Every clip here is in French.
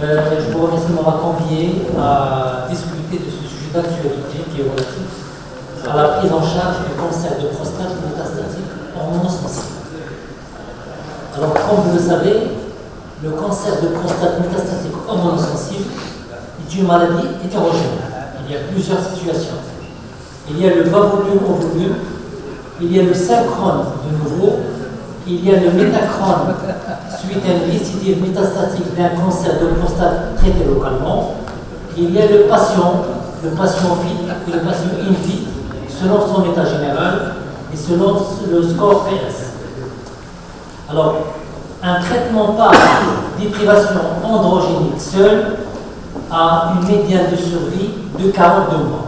Je vous remercie de m'avoir convié à discuter de ce sujet d'actualité qui est relatif à la prise en charge du cancer de prostate métastatique hormonosensible. Alors, comme vous le savez, le cancer de prostate métastatique hormonosensible est une maladie hétérogène. Il y a plusieurs situations. Il y a le bas volume au volume, il y a le synchrone de nouveau, il y a le métachrone suite à une récidive métastatique d'un cancer de prostate traité localement, il y a le patient fit et le patient in fit selon son état général et selon le score PS. Alors, un traitement par déprivation androgénique seul a une médiane de survie de 42 mois.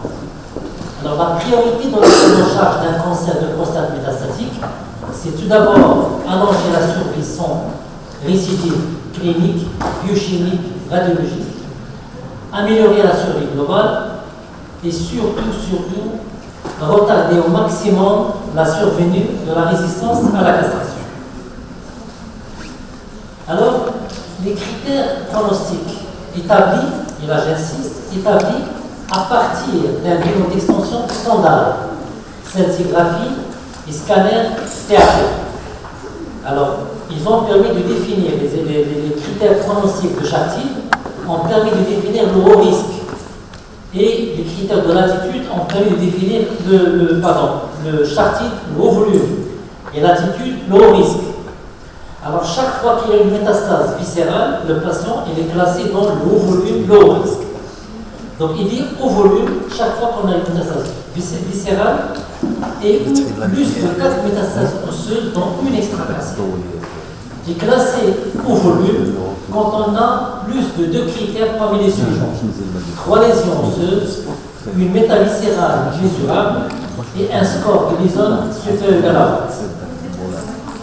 Alors, la priorité dans la prise en charge d'un cancer de prostate métastatique, c'est tout d'abord allonger la survie sans récidive clinique, biochimique, radiologique, améliorer la survie globale et surtout, retarder au maximum la survenue de la résistance à la castration. Alors, les critères pronostiques établis, et là j'insiste, établis à partir d'un bilan d'extension standard, scintigraphie et scanner TAP. Alors, ils ont permis de définir les critères pronostiques de chaque type, ont permis de définir le haut risque. Et les critères de latitude ont permis de définir le chartide, le haut volume, et latitude, le haut risque. Alors, chaque fois qu'il y a une métastase viscérale, le patient il est classé dans le haut volume, le haut risque. Donc, il dit haut volume chaque fois qu'on a une métastase viscérale et plus de 4 métastases osseuses dans une extraglacée. Et classé haut volume quand on a plus de 2 critères parmi les suivants: 3 lésions osseuses, une métaviscérale mesurable et un score de l'isone supérieur à la base.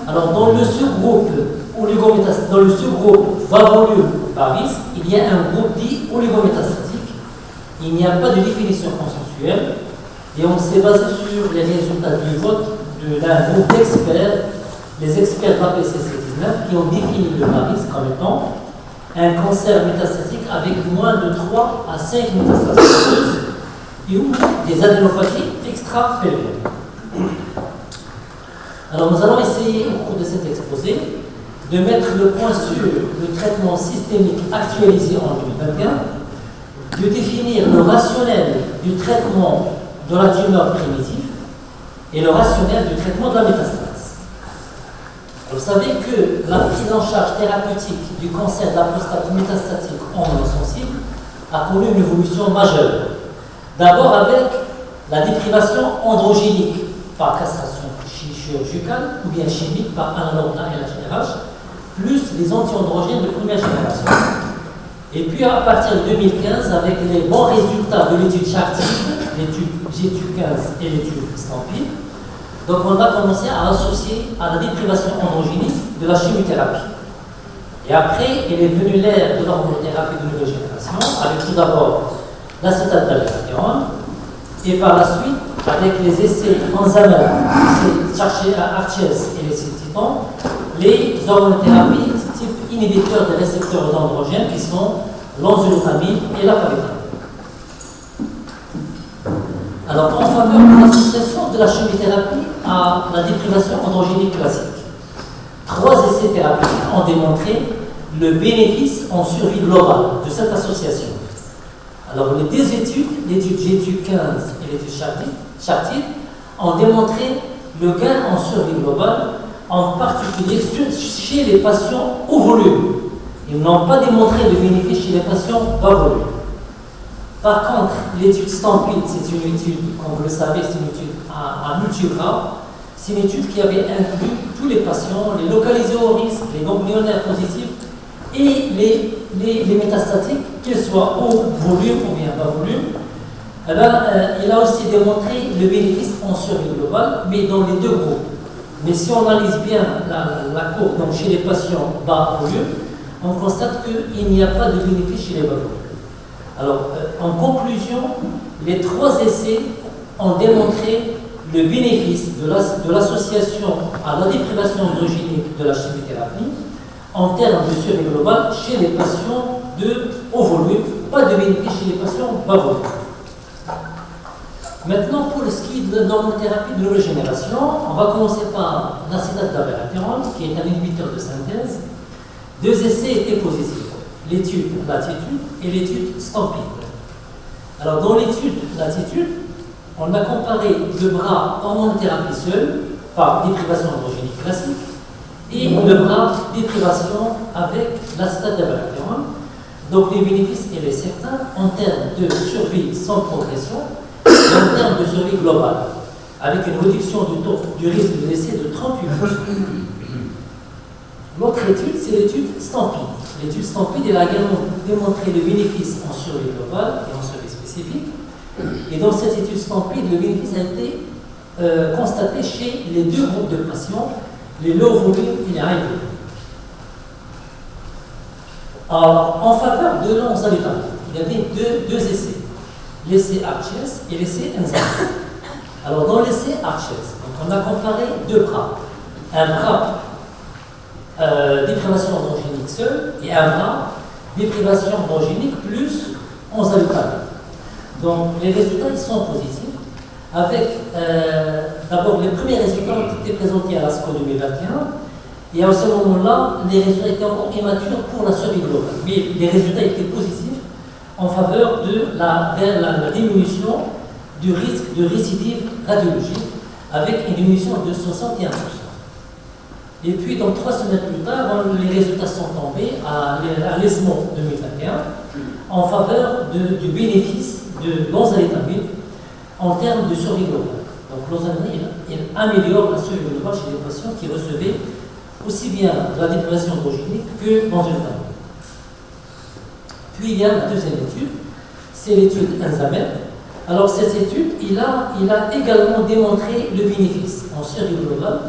Alors, dans le sous-groupe oligométastatique, dans le sous-groupe bas volume, bas risque, il y a un groupe dit oligométastatique. Il n'y a pas de définition consensuelle et on s'est basé sur les résultats du vote d'un groupe d'experts, les experts de la PCC19, qui ont défini le bas risque comme étant un cancer métastatique avec moins de 3 à 5 métastases osseuses et ou des adénopathies extra-pelviennes. Alors, nous allons essayer, au cours de cet exposé, de mettre le point sur le traitement systémique actualisé en 2021, de définir le rationnel du traitement de la tumeur primitive et le rationnel du traitement de la métastase. Vous savez que la prise en charge thérapeutique du cancer de la prostate métastatique hormonosensible a connu une évolution majeure. D'abord avec la déprivation androgénique par castration chirurgicale ou bien chimique par analogue LHRH, plus les anti-androgènes de première génération. Et puis à partir de 2015, avec les bons résultats de l'étude Chartide, l'étude G15 et l'étude Stampede, donc on a commencé à associer à la déprivation androgénique de la chimiothérapie. Et après, il est venu l'ère de l'hormonothérapie de nouvelle génération, avec tout d'abord l'acétate d'aldosterone, et par la suite, avec les essais enzymales, les essais Arches et les essais Titan, les hormonothérapies type inhibiteurs des récepteurs androgènes qui sont l'enzulotamine et la palitamine. Alors, en faveur de l'association de la chimiothérapie à la déprivation androgénique classique, 3 essais thérapeutiques ont démontré le bénéfice en survie globale de cette association. Alors, les 2 études, l'étude G15 et l'étude Chartide, ont démontré le gain en survie globale, en particulier chez les patients au volume. Ils n'ont pas démontré de bénéfice chez les patients bas volume. Par contre, l'étude Stampede, c'est une étude, comme vous le savez, c'est une étude à multigrade. C'est une étude qui avait inclus tous les patients, les localisés au risque, les ganglionnaires positifs et les métastatiques, qu'ils soient au volume ou bien bas volume. Il a aussi démontré le bénéfice en survie globale, mais dans les 2 groupes. Mais si on analyse bien la courbe, donc chez les patients bas volume, on constate qu'il n'y a pas de bénéfice chez les bas volume. Alors, en conclusion, les 3 essais ont démontré le bénéfice de l'association à la déprivation androgénique de la chimiothérapie en termes de survie globale chez les patients de haut volume, pas de bénéfice chez les patients bas volume. Maintenant, pour ce qui est de l'hormonothérapie de nouvelle génération, on va commencer par l'acétate d'abiraterone, qui est un inhibiteur de synthèse. Deux essais étaient positifs, l'étude Latitude et l'étude Stampede. Alors, dans l'étude Latitude, on a comparé le bras hormonothérapie seul, par déprivation androgénique classique, et le bras déprivation avec l'acétate d'abiraterone. Donc, les bénéfices étaient certains en termes de survie sans progression et en termes de survie globale, avec une réduction du risque de décès de 38%. L'autre étude, c'est l'étude Stampede. L'étude Stampede, elle a également démontré le bénéfice en survie globale et en survie spécifique. Et dans cette étude Stampede, le bénéfice a été constaté chez les deux groupes de patients, les low volume et les high volume. Alors, en faveur de l'enzalutamide, il y avait deux essais, l'essai Arches et l'essai Enzalutamide. Alors, dans l'essai Arches, on a comparé deux bras. Un bras déprivation androgénique seul et un bras déprivation androgénique plus enzalutamide. Donc, les résultats ils sont positifs. Avec d'abord les premiers résultats ont été présentés à l'ASCO 2021. Et à ce moment-là, les résultats étaient encore immatures pour la survie globale. Mais les résultats étaient positifs en faveur de la diminution du risque de récidive radiologique avec une diminution de 61%. Et puis, donc 3 semaines plus tard, les résultats sont tombés à l'ESMO 2021 en faveur du bénéfice de l'enzalutamide en termes de survie globale. Donc, l'enzalutamide améliore la survie globale chez les patients qui recevaient aussi bien de la déprivation androgénique que l'enzalutamide. Puis, il y a la deuxième étude, c'est l'étude Enzamed. Alors, cette étude, il a également démontré le bénéfice en survie globale,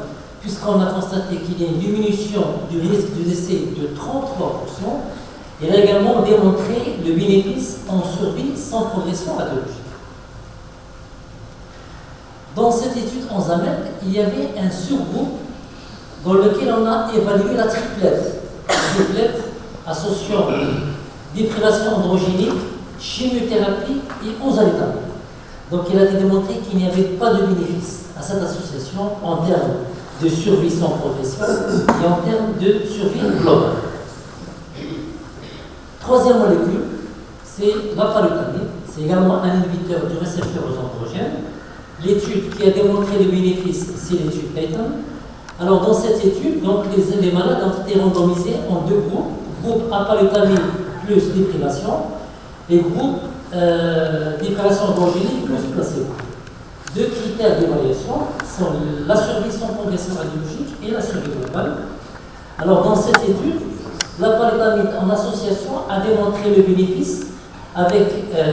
puisqu'on a constaté qu'il y a une diminution du risque de décès de 33%. Il a également démontré le bénéfice en survie sans progression radiologique. Dans cette étude en Enzamed, il y avait un surgroupe dans lequel on a évalué la triplette. La triplette associant déprivation androgénique, chimiothérapie et enzalutamide. Donc il a été démontré qu'il n'y avait pas de bénéfice à cette association en termes de survie sans progression et en termes de survie globale. Troisième molécule, c'est l'apalutamide. C'est également un inhibiteur du récepteur aux androgènes. L'étude qui a démontré le bénéfice, c'est l'étude Payton. Alors dans cette étude, donc, les malades ont été randomisés en deux groupes, groupe apalutamide plus déprivation et groupe déprivation androgénique plus placebo. Deux critères d'évaluation sont la survie sans progression radiologique et la survie globale. Alors dans cette étude, l'apalutamide en association a démontré le bénéfice avec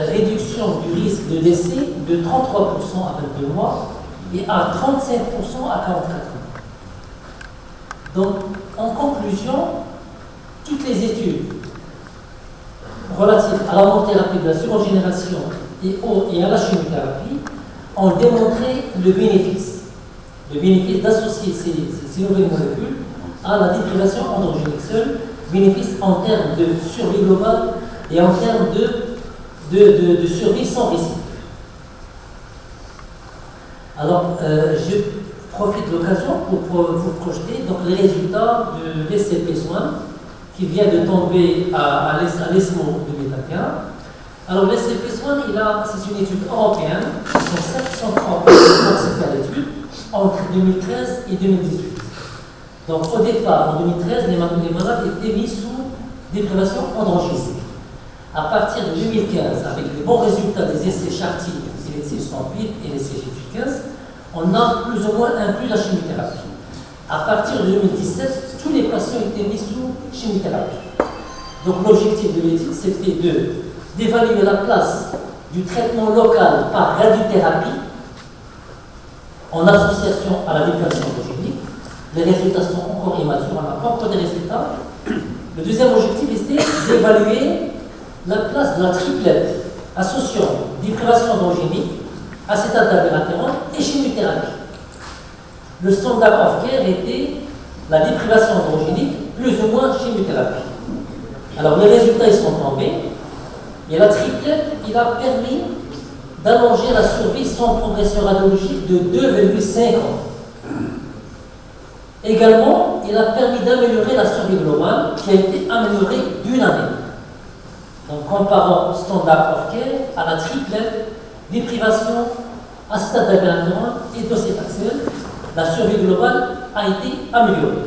réduction du risque de décès de 33% à 22 mois et à 35% à 44 mois. Donc, en conclusion, toutes les études relatives à l'hormonothérapie de la seconde génération et à la chimiothérapie ont démontré le bénéfice d'associer ces nouvelles molécules à la déprivation androgénique seule, bénéfice en termes de survie globale et en termes de survie sans risque. Alors, je profite de l'occasion pour vous projeter donc, les résultats de l'essai PES1 qui vient de tomber à l'ESMO 2021. Alors, l'essai PES1, c'est une étude européenne, ce sont 730 participants à l'étude entre 2013 et 2018. Donc, au départ, en 2013, les malades étaient mis sous déprivation androgénique. À partir de 2015, avec les bons résultats des essais Charty, et l'essai Stampede et l'essai G15, on a plus ou moins inclus la chimiothérapie. À partir de 2017, tous les patients étaient mis sous chimiothérapie. Donc l'objectif de l'étude, c'était d'évaluer la place du traitement local par radiothérapie en association à la déprivation androgénique. Les résultats sont encore immatures, on n'a pas encore des résultats. Le deuxième objectif, c'était d'évaluer la place de la triplette associant déprivation androgénique, acétate d'abiraterone et chimiothérapie. Le standard of care était la déprivation androgénique plus ou moins chimiothérapie. Alors les résultats ils sont tombés, et la triplette, il a permis d'allonger la survie sans progression radiologique de 2,5 ans. Également, il a permis d'améliorer la survie globale, qui a été améliorée d'une année. Donc, comparant standard of care à la triplette, déprivation, acétate d'algélatérone et docétaxel, la survie globale a été améliorée.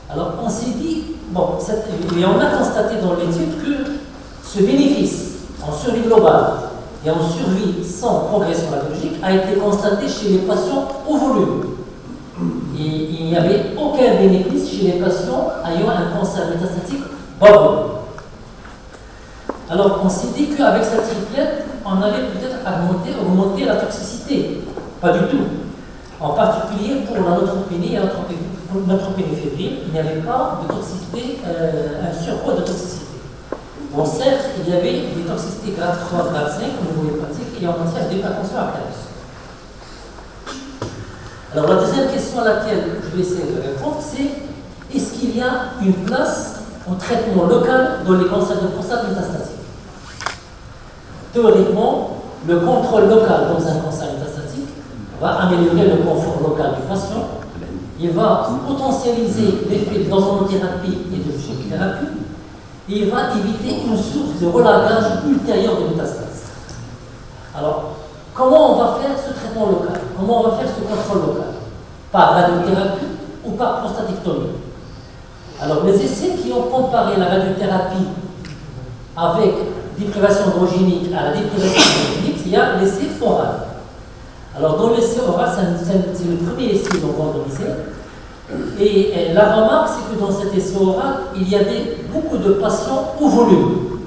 Alors, on s'est dit, bon, et on a constaté dans l'étude que ce bénéfice en survie globale et en survie sans progression radiologique a été constaté chez les patients au volume. Et il n'y avait aucun bénéfice chez les patients ayant un cancer métastatique bas volume. Alors, on s'est dit qu'avec cette triplette, on allait peut-être augmenter la toxicité. Pas du tout. En particulier pour la neutropénie et la neutropénie fébrile, il n'y avait pas de toxicité, un surcroît de toxicité. Bon, certes, il y avait des toxicités grade 3, grade 5 au niveau hépatique et en matière d'hypertension artérielle. Alors, la deuxième question à laquelle je vais essayer de répondre, c'est est-ce qu'il y a une place au traitement local dans les cancers de prostate métastatique? Théoriquement, le contrôle local dans un cancer métastatique va améliorer le confort local du patient, il va potentialiser l'effet de l'hormonothérapie et de chimiothérapie, et il va éviter une source de relagage ultérieur de métastases. Alors, comment on va faire ce traitement local? Comment on va faire ce contrôle local? Par radiothérapie ou par prostatectomie? Alors, les essais qui ont comparé la radiothérapie avec déprivation androgénique à la déprivation androgénique, il y a l'essai oral. Alors, dans l'essai oral, c'est le premier essai qu'on va organiser. Et la remarque, c'est que dans cet essai oral, il y avait beaucoup de patients au volume.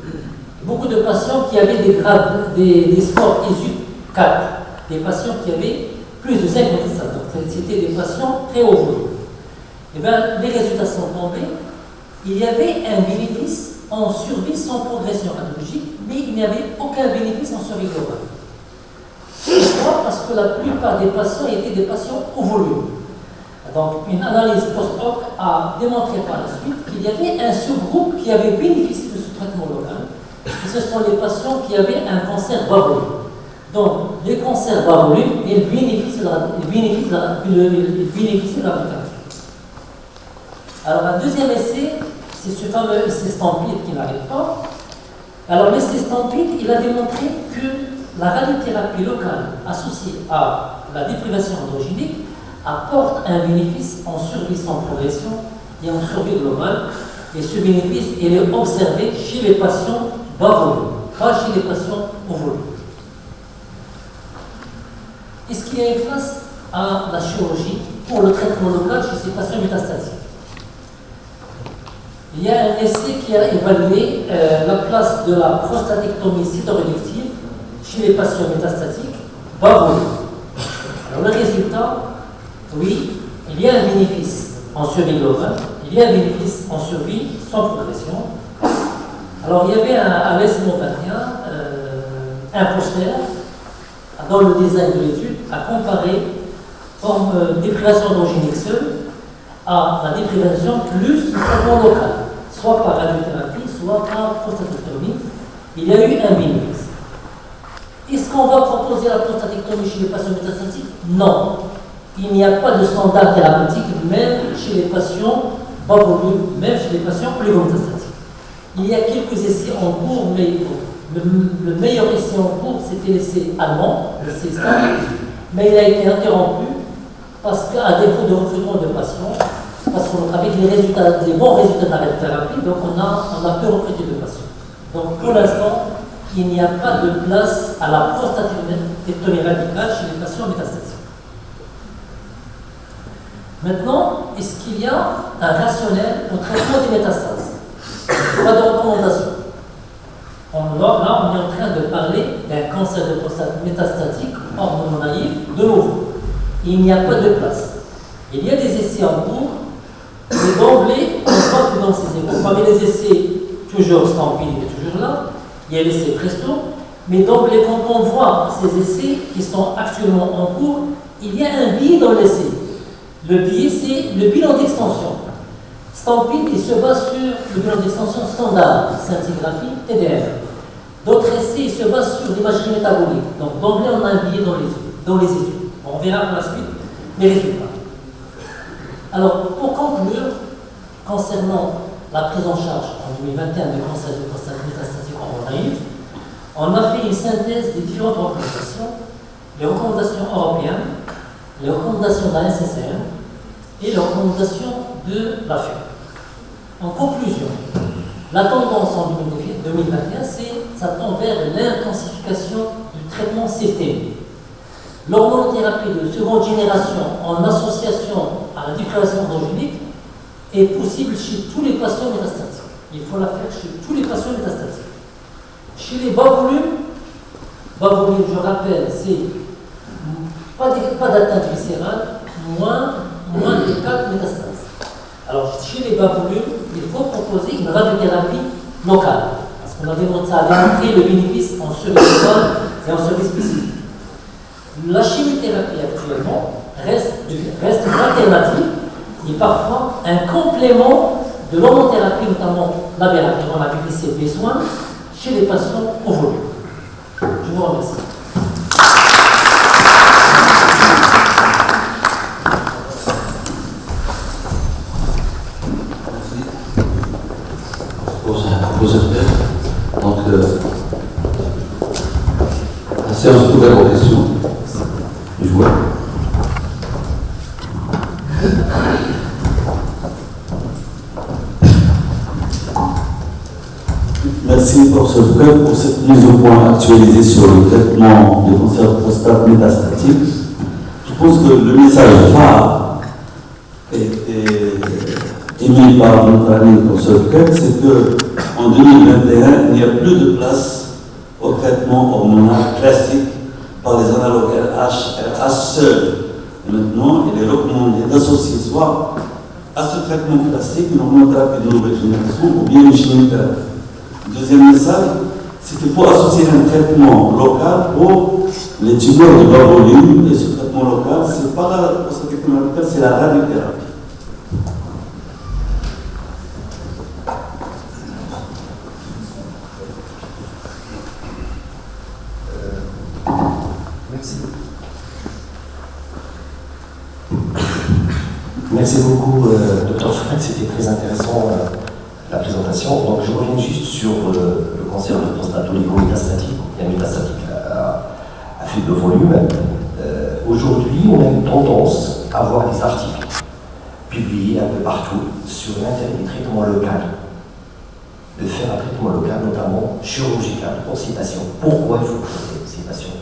Beaucoup de patients qui avaient des grades, des scores ISU 4. Des patients qui avaient plus de 5 métastases. Donc, c'était des patients très haut volume. Et bien, les résultats sont tombés. Il y avait un bénéfice en survie sans progression radiologique, mais il n'y avait aucun bénéfice en survie globale. Pourquoi? Parce que la plupart des patients étaient des patients au volume. Donc, une analyse post-hoc a démontré par la suite qu'il y avait un sous-groupe qui avait bénéficié de ce traitement local. Et ce sont les patients qui avaient un cancer bas volume. Donc, les cancers bas volume, ils bénéficient de la thérapie. Alors, un deuxième essai, c'est ce fameux essai Stampede qui n'arrive pas. Alors, l'essai Stampede, il a démontré que la radiothérapie locale associée à la déprivation androgénique apporte un bénéfice en survie sans progression et en survie globale. Et ce bénéfice, il est observé chez les patients bas volume, pas chez les patients au volume. Est-ce qu'il y a une place à la chirurgie pour le traitement local chez ces patients métastatiques? Il y a un essai qui a évalué la place de la prostatectomie cytoréductive chez les patients métastatiques bas volume. Alors le résultat, oui, il y a un bénéfice en survie globale, il y a un bénéfice en survie sans progression. Alors il y avait à l'ESMO 21 un poster dans le design de l'étude à comparer déprivation androgénique seule à la déprivation plus le traitement local, soit par radiothérapie, soit par prostatectomie. Il y a eu un bénéfice. Est-ce qu'on va proposer la prostatectomie chez les patients métastatiques? Non. Il n'y a pas de standard thérapeutique, même chez les patients bas volume, même chez les patients métastatiques. Il y a quelques essais en cours, mais le meilleur essai en cours, c'était l'essai allemand, l'essai Stampede, mais il a été interrompu parce qu'à défaut de recrutement de patients, parce qu'avec les bons résultats de la radiothérapie, donc on a pu recruter de patients. Donc pour l'instant, il n'y a pas de place à la prostatectomie radicale chez les patients métastatiques. Maintenant, est-ce qu'il y a un rationnel au traitement des métastases? Pas de recommandation. Là, on est en train de parler d'un cancer de prostate métastatique hormono-naïf de nouveau. Il n'y a pas de place. Il y a des essais en cours, mais d'emblée, on voit que dans ces essais, parmi les essais, toujours Stampede est toujours là, il y a l'essai Presto, mais d'emblée, quand on voit ces essais qui sont actuellement en cours, il y a un biais dans l'essai. Le biais, c'est le bilan d'extension. Stampede, il se base sur le bilan d'extension standard, scintigraphie, TDM. D'autres essais, ils se basent sur l'imagerie métabolique. Donc, d'emblée, on a un billet dans les études. On verra pour la suite les résultats. Alors, pour conclure, concernant la prise en charge en 2021 du cancer du prostate métastatique en naïf, on a fait une synthèse des différentes recommandations, les recommandations européennes, les recommandations de la NCCN et les recommandations de la FIO. En conclusion, la tendance en 2021, ça tend vers l'intensification du traitement systémique. L'hormonothérapie de seconde génération en association à la diclation androgénique est possible chez tous les patients métastatiques. Il faut la faire chez tous les patients métastatiques. Chez les bas volumes, je rappelle, c'est pas d'atteinte viscérale, moins de 4 métastases. Alors, chez les bas volumes, il faut proposer une radiothérapie locale. Parce qu'on a démontré le bénéfice en service local et en service spécifique. La chimiothérapie actuellement reste une alternative et parfois un complément de l'hormonothérapie, notamment l'abiraterone, la PPC B-soin, chez les patients au volume. Je vous remercie. Donc, la séance est ouverte aux questions du joueur. Merci pour cette mise au point actualisée sur le traitement du cancer de prostate métastatique. Je pense que le message phare émis par notre ami Cancer c'est qu'en 2021, il n'y a plus de place au traitement hormonal classique par les analogues RH seuls. Maintenant, il est recommandé d'associer soit à ce traitement classique une hormonothérapie de nouvelle génération ou bien une chimiothérapie. Deuxième message, c'est qu'il faut associer un traitement local pour les tumeurs de bas volume. Et ce traitement local, ce n'est pas la prostatectomie radicale, c'est la radiothérapie. Merci beaucoup, Dr. Soufret, c'était très intéressant la présentation. Donc je reviens juste sur le cancer de prostate oligométastatique, bien métastatique à faible volume. Aujourd'hui, on a une tendance à voir des articles publiés un peu partout sur l'intérêt du traitement local. De faire un traitement local, notamment chirurgical, pour ces patients. Pourquoi il faut traiter ces patients?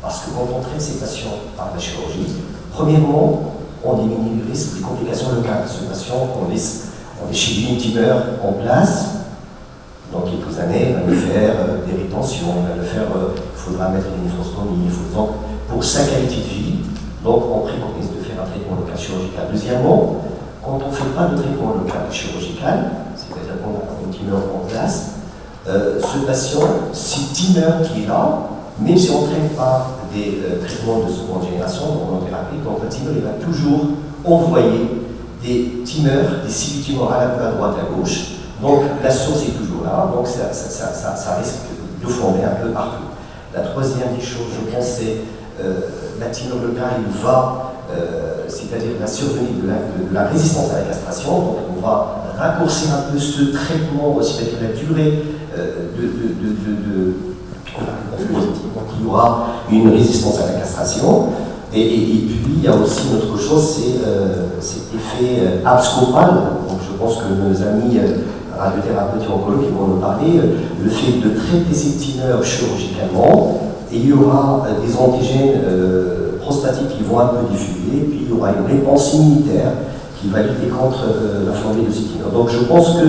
Parce que quand on traite ces patients par la chirurgie, premièrement, on diminue le risque des complications locales. Ce patient, on déchire une tumeur en place, dans quelques années, il va nous faire des rétentions, il faudra mettre une néphrostomie, donc pour sa qualité de vie, donc on préconise de faire un traitement local chirurgical. Deuxièmement, quand on ne fait pas de traitement local chirurgical, c'est-à-dire qu'on a une tumeur en place, ce patient, cette tumeur qui est là, même si on ne traite pas des traitements de seconde génération, d'hormonothérapie, donc la tumeur il va toujours envoyer des tumeurs, des cellules tumeurs à droite, à gauche. Donc la source est toujours là, donc ça risque de fonder un peu partout. La troisième des choses, je pense, c'est la tumeur locale, il va, c'est-à-dire la survenue de la résistance à la castration, donc on va raccourcir un peu ce traitement, c'est-à-dire la durée donc il y aura une résistance à la castration. Et puis il y a aussi une autre chose, c'est cet effet abscopal. Donc je pense que nos amis radiothérapeutes et oncologues vont nous parler, le fait de traiter ces tumeurs chirurgicalement, et il y aura des antigènes prostatiques qui vont un peu diffuser, et puis il y aura une réponse immunitaire qui va lutter contre la flambée de ces tumeurs. Donc je pense que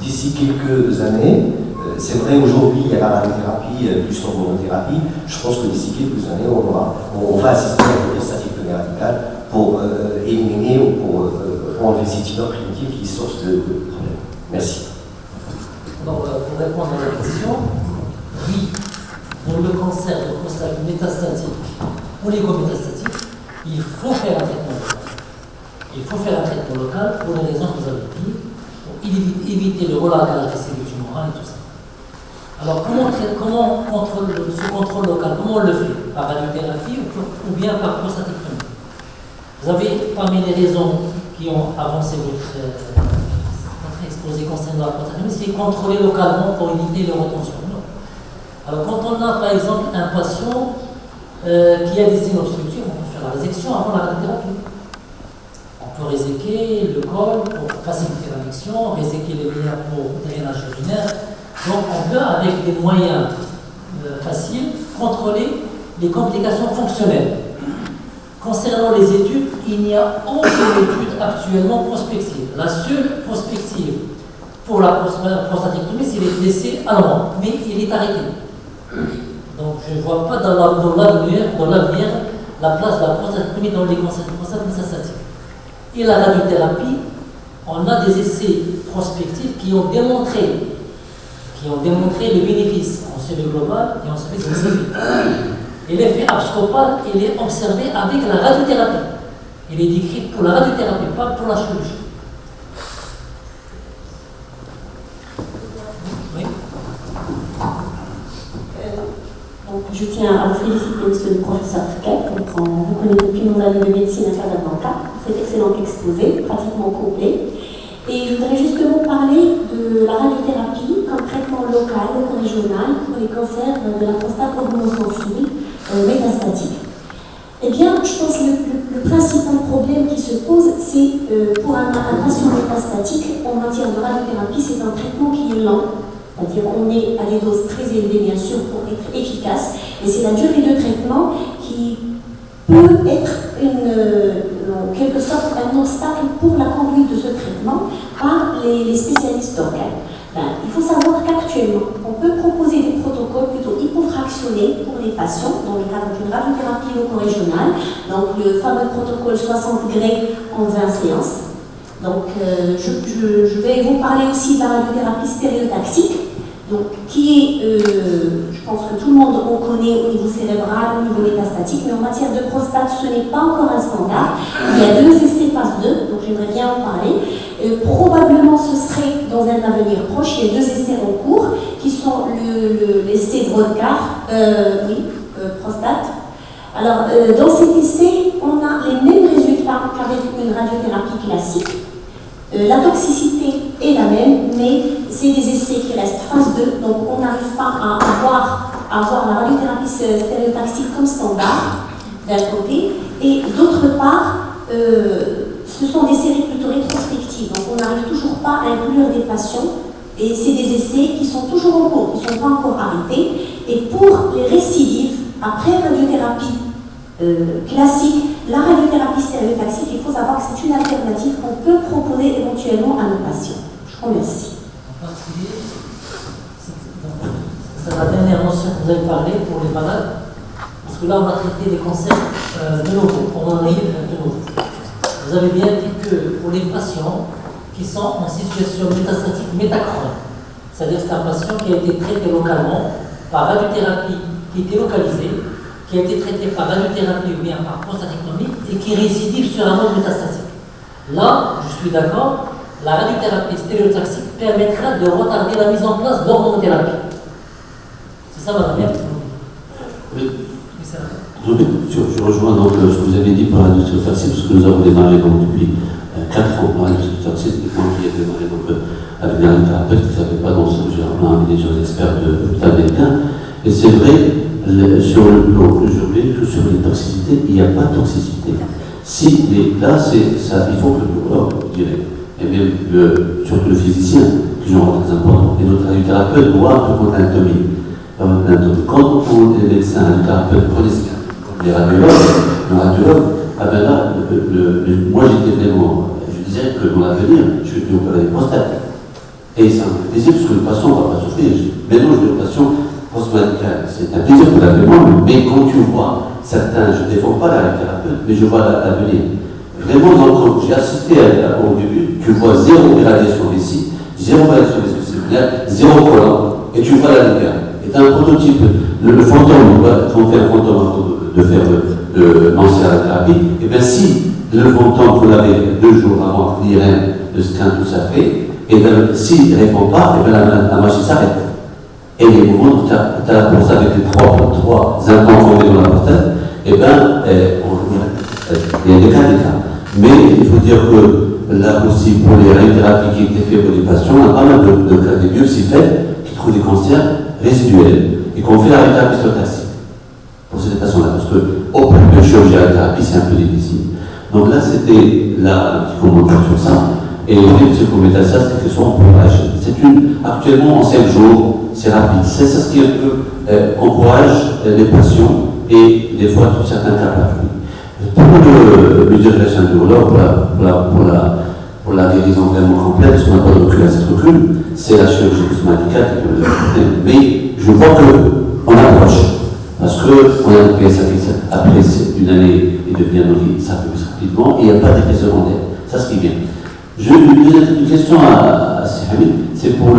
d'ici quelques années, c'est vrai, aujourd'hui, il y a la radiothérapie plus l'hormonothérapie. Je pense que d'ici quelques années, on va assister à une prostatectomie radicale pour éliminer ou pour enlever ces tumeurs primitives qui sortent de problèmes. Merci. Donc, pour répondre à la question, oui, pour le cancer de prostate métastatique ou oligométastatique, il faut faire un traitement local. Il faut faire un traitement local pour les raisons que vous avez dit, pour éviter le relâchage des cellules tumorales et tout ça. Alors, comment ce contrôle local, comment on le fait? Par radiothérapie ou bien par prostatectomie? Vous avez parmi les raisons qui ont avancé votre exposé concernant la prostatectomie, c'est contrôler localement pour éviter les retentions. Alors, quand on a par exemple un patient qui a des inobstructions, on peut faire la résection avant la radiothérapie. On peut réséquer le col pour faciliter l'addiction, réséquer les veines pour le drainage urinaire. Donc on peut, avec des moyens faciles, contrôler les complications fonctionnelles. Concernant les études, il n'y a aucune étude actuellement prospective. La seule prospective pour la prostatectomie, c'est les décès allemands, mais il est arrêté. Donc je ne vois pas dans l'avenir la place de la prostatectomie dans les cancers de prostate métastatique. Et la radiothérapie, on a des essais prospectifs qui ont démontré le bénéfice en cellules globales et en cellules spécifiques. Et l'effet abscopal, il est observé avec la radiothérapie. Il est décrit pour la radiothérapie, pas pour la chirurgie. Oui. Donc, je tiens à vous féliciter, monsieur le professeur Fouquet, vous connaissez depuis nos années de médecine à Casablanca, cet excellent exposé, pratiquement complet. Et je voudrais justement parler de la radiothérapie comme traitement local ou régional pour les cancers de la prostate hormonosensible métastatique. Eh bien, je pense que le principal problème qui se pose, c'est pour un patient métastatique en matière de radiothérapie, c'est un traitement qui est lent. C'est-à-dire on est à des doses très élevées, bien sûr, pour être efficace. Et c'est la durée de traitement qui peut être en quelque sorte un obstacle pour la conduite de ce traitement par les spécialistes d'organes. Il faut savoir qu'actuellement, on peut proposer des protocoles plutôt hypofractionnés pour les patients dans le cadre d'une radiothérapie loco-régionale, donc le fameux protocole 60 grès en 20 séances. Donc je vais vous parler aussi de la radiothérapie stéréotaxique, donc, qui est, je pense que tout le monde en connaît au niveau cérébral, au niveau métastatique, mais en matière de prostate, ce n'est pas encore un standard. Il y a 2 essais phase 2, donc j'aimerais bien en parler. Probablement, ce serait dans un avenir proche. Il y a 2 essais en cours, qui sont l'essai Broadcast, prostate. Alors, dans cet essai, on a les mêmes résultats qu'avec une radiothérapie classique. La toxicité est la même, mais c'est des essais qui restent phase 2, donc on n'arrive pas à avoir la radiothérapie stéréotaxique comme standard, d'un côté, et d'autre part, ce sont des séries plutôt rétrospectives, donc on n'arrive toujours pas à inclure des patients, et c'est des essais qui sont toujours en cours, qui ne sont pas encore arrêtés, et pour les récidives, après radiothérapie classique, la radiothérapie stéréotaxique, il faut savoir que c'est une alternative qu'on peut proposer éventuellement à nos patients. Je vous remercie. En particulier, c'est la dernière notion que vous avez parlé pour les malades, parce que là on a traité des cancers de nouveau, on en arrive de nouveau. Vous avez bien dit que pour les patients qui sont en situation métastatique métachronique, c'est-à-dire que c'est un patient qui a été traité localement par radiothérapie qui était localisée, qui a été traité par radiothérapie ou bien par prostatectomie et qui récidive sur un mode métastatique. Là, je suis d'accord, la radiothérapie stéréotaxique permettra de retarder la mise en place d'hormonothérapie. C'est ça, madame? Oui. Je rejoins donc ce que vous avez dit par la radiothérapie, parce que nous avons démarré donc, depuis 4 ans par la radiothérapie, c'est moi qui ai démarré donc, avec des radiothérapeutes qui ne savaient pas dans ce genre-là, avec des gens experts de l'hôpital américain. Et c'est vrai, sur les toxicités, il n'y a pas de toxicité. Si, là, ça, il faut que le neurologue, je dirais, et même surtout le physicien, qui joue un rôle très important, et notre radiothérapeute doit prendre l'anatomie. Quand les médecins, les thérapeutes connaissent les radiologues, ah ben là, moi j'étais vraiment, je disais que dans l'avenir, je vais opérer des prostates. Et c'est un plaisir parce que le patient ne va pas souffrir. Maintenant, je dis aux patients, c'est un plaisir pour l'avenir, mais quand tu vois certains, je ne défends pas la thérapeute, mais je vois l'avenir. Vraiment, quand j'ai assisté au début, tu vois 0 irradiation ici, 0 irradiation cellulaire, 0 collant, et tu vois la lumière. Et tu as un prototype, le fantôme, quand on fait un fantôme avant de faire lancer la thérapie, et bien si le montant qu'on avait 2 jours avant l'IRM, le scan, tout ça fait, et bien, s'il ne répond pas, et bien, la machine s'arrête. Et les mouvements, tu as la poste avec les trois implants qu'on met dans la prostate, et bien, il y a des cas. Mais il faut dire que là aussi, pour les radiothérapies qui étaient faites pour les patients, on a pas mal de cas de biopsies faites qui trouvent des cancers résiduels et qu'on fait la radiothérapie stochastique pour ces patients-là. Parce que, au plus de chirurgie radiothérapie, c'est un peu difficile. Donc là, c'était un petit commentaire sur ça. Et le fait qu'on mette ça, c'est que soit on peut agir. Actuellement, en 5 jours, c'est rapide. C'est ça ce qui un peu encourage les patients et des fois, dans certains cas, pas. Pour le budget de la chaîne de Hollande, pour la guérison vraiment complète, parce qu'on n'a pas de recul à cette recul, c'est la chirurgie cosméticale qui peut le faire. Mais je vois qu'on approche. Parce qu'on a un PSA après une année et devient nourri, ça peut plus rapidement, et il n'y a pas d'effet secondaire. Ça, ce qui est bien. Une question à Hamid, c'est pour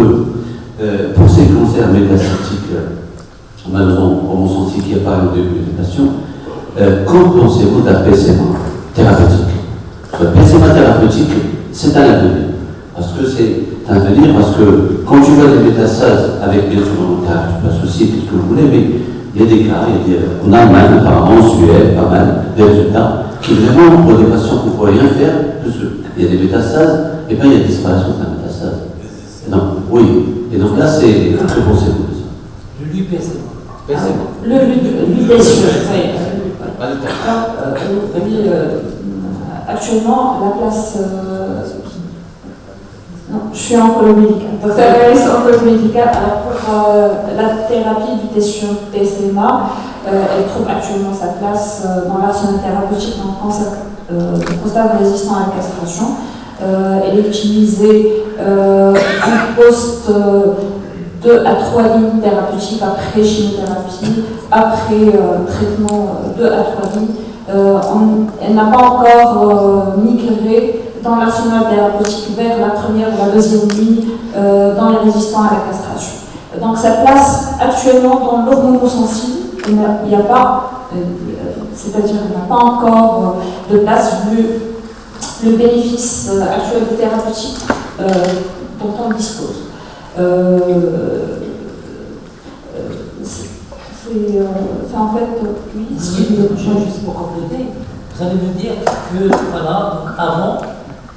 ces cancers métastatiques, malheureusement, pour mon senti qui apparaît au début des patients, qu'en pensez-vous de la PSMA thérapeutique? La PSMA thérapeutique, c'est un avenir. Parce que c'est un avenir, parce que quand tu vois des métastases avec bien sûr l'hormonothérapie, tu peux associer tout ce que vous voulez, mais il y a des cas, en Allemagne, apparemment, en Suède, pas mal, des résultats qui vraiment, pour des patients qu'on ne pourrait rien faire, parce qu'il y a des métastases, et bien il y a des disparitions de la métastase. Oui, et donc là, c'est que pensez-vous de ça? Le l'UPSMA. Actuellement, la place. Non, je suis en colo médical. Donc, ça va être en colo médical. Alors, pour la thérapie du PSMA, elle trouve actuellement sa place dans l'arsenal thérapeutique dans le cancer du prostate résistant à la castration. Elle est utilisée en post 2 à 3 lignes thérapeutiques après chimiothérapie, après traitement 2 à 3 lignes. Elle n'a pas encore migré dans l'arsenal thérapeutique vers la première ou la deuxième ligne dans les résistants à la castration. Donc sa place actuellement dans l'hormonosensible, il n'y a pas, c'est-à-dire il n'y a pas encore de place vu le bénéfice actuel de thérapeutique dont on dispose. C'est en fait, oui. Juste pour compléter, vous allez me dire que, voilà, donc avant,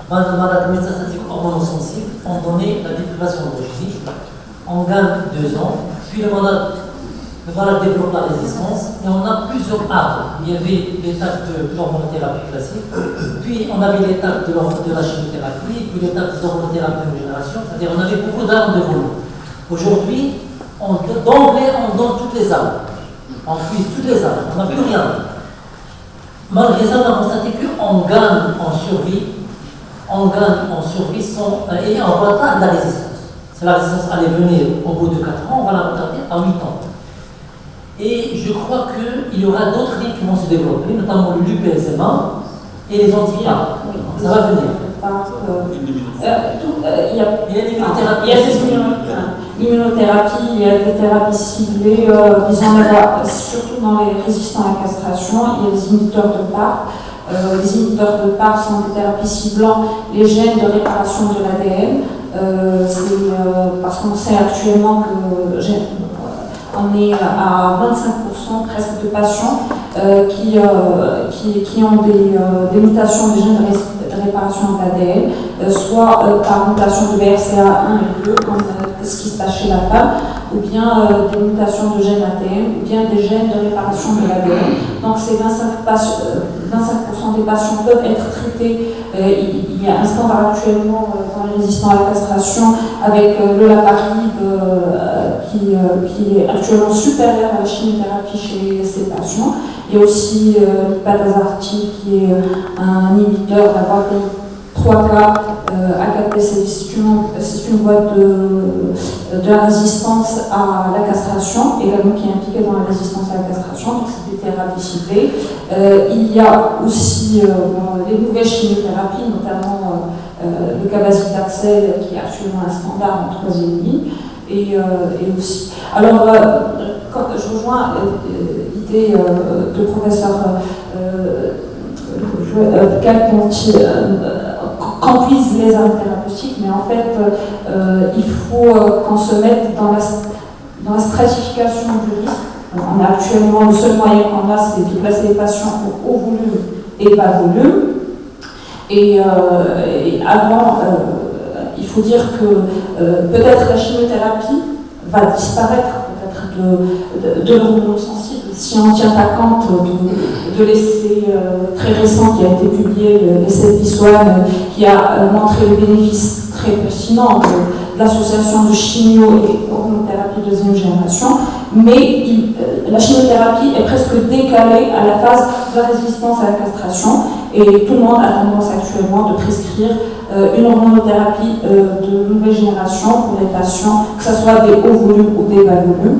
malade métastatique hormonosensible, on donnait la déprivation androgénique, on gagne 2 ans, puis le malade développe la résistance, et on a plusieurs arbres. Il y avait l'étape de l'hormonothérapie classique, puis on avait l'étape de la chimiothérapie, puis l'étape des hormonothérapies de génération, c'est-à-dire on avait beaucoup d'arbres de volume. Aujourd'hui, d'emblée, on donne toutes les armes. On puise toutes les armes, on n'a plus rien. Malgré ça, on a constaté qu'on gagne en survie, et on retarde la résistance. Si la résistance allait venir au bout de 4 ans, on va la retarder à 8 ans. Et je crois qu'il y aura d'autres lignes qui vont se développer, notamment l'UPSMA et les anticorps. Ça va venir. Il y a l'immunothérapie, il y a des thérapies ciblées, surtout dans les résistants à la castration, il y a les inhibiteurs de PARP. Les inhibiteurs de PARP sont des thérapies ciblant les gènes de réparation de l'ADN. Parce qu'on sait actuellement que on est à 25% presque de patients qui ont des mutations des gènes de réparation de l'ADN, soit par mutation de BRCA1 et 2, comme ce qui se passe chez la femme, ou bien des mutations de gènes ATM, ou bien des gènes de réparation de l'ADN. Donc ces 25% des patients peuvent être traités. Il y a un standard actuellement dans les résistants à la castration avec le laparib qui est actuellement supérieur à la chimiothérapie chez ces patients. Il y a aussi l'ipatazartib qui est un inhibiteur d'ABA 3K A4PC, c'est une voie de la résistance à la castration, également qui est impliquée dans la résistance à la castration, donc c'est des thérapies ciblées. Il y a aussi les nouvelles chimiothérapies, notamment le cabazitaxel qui est actuellement un standard en 3e ligne, et aussi. Alors, quand je rejoins l'idée de professeur qu'enduisent les armes thérapeutiques, mais en fait, il faut qu'on se mette dans la stratification du risque. Actuellement, le seul moyen qu'on a, c'est de placer les patients au haut volume et bas volume. Et avant, il faut dire que peut-être la chimiothérapie va disparaître de l'hormone sensible si on ne tient pas compte de l'essai très récent qui a été publié, l'essai de Biswan, qui a montré le bénéfice très pertinent de l'association de chimio et hormonothérapie deuxième génération, mais la chimiothérapie est presque décalée à la phase de résistance à la castration et tout le monde a tendance actuellement de prescrire une hormonothérapie de nouvelle génération pour les patients, que ce soit des hauts volumes ou des bas volumes.